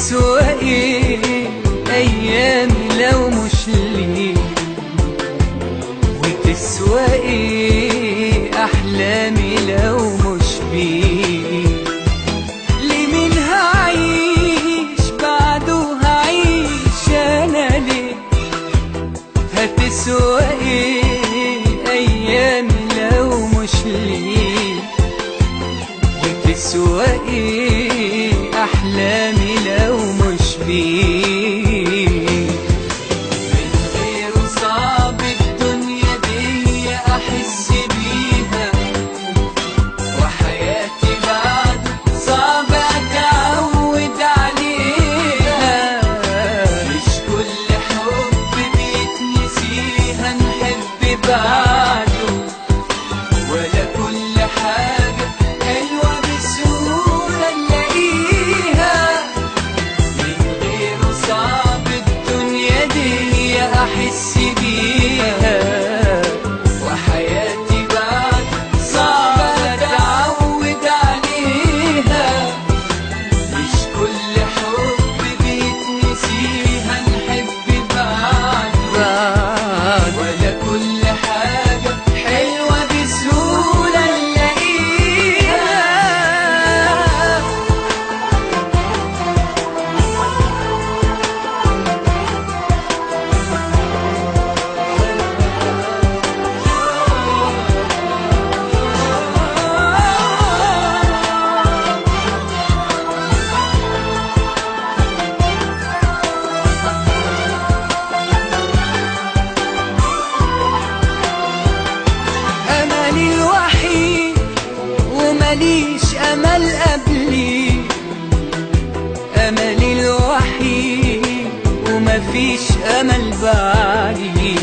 وتسوى ايه ايامي لو مش ليك؟ وتسوى ايه احلامي لو مش بيك؟ لمين هعيش بعده؟ هعيش انا ليه؟ هتسوى ايه ايامي لو مش ليك؟ وتسوى ايه احلامي لو مش بيك؟ من غيره صعب الدنيا دي احس بيها، وحياتي بعده صعب اتعود عليها. مش كل حب بيتنسيها نحب بعده، ولا كل حاجة حلوة بسهولة نلاقيها. من غيره صعب الدنيا دي أحس بيها، وحياتي بعد صعب أتعود عليها. مش كل حب بيتنسيها نحب بعده، ولا كل حاجة حلوة بسهولة نلاقيها. أملي الوحيد ومليش أمل قبلي، أملي الوحيد ومفيش أمل بعدي.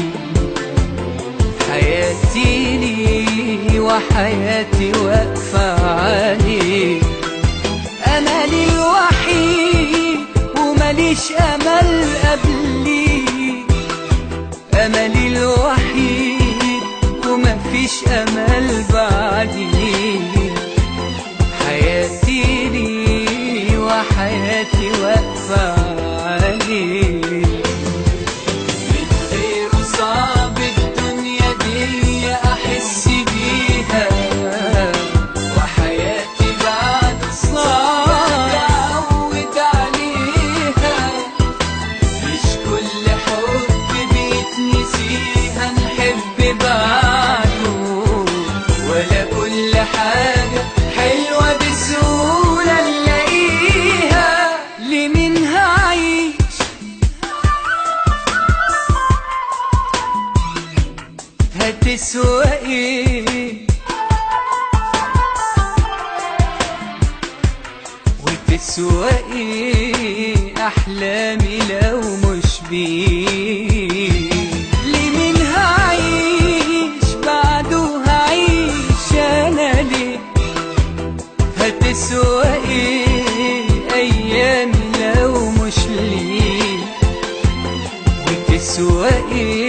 حياتي لي وحياتي واقفة عليه. أملي الوحيد ومليش أمل قبلي، أملي الوحيد ومفيش أمل بعدي. حياتي لي وحياتي واقفة عليه. من غيره صعب الدنيا دي أحس بيها، وحياتي بعد صعب أتعود عليها. مش كل حب بيتنسيها نحب بعده، ولا كل حاجة حلوة بسهولة نلاقيها. لمين هعيش هتسوى ايه؟ وتسوى ايه احلامي لو مش بيك؟ لمين هعيش بعده؟ هعيش انا ليه؟ هتسوى ايه ايامي لو مش ليك؟ وتسوى ايه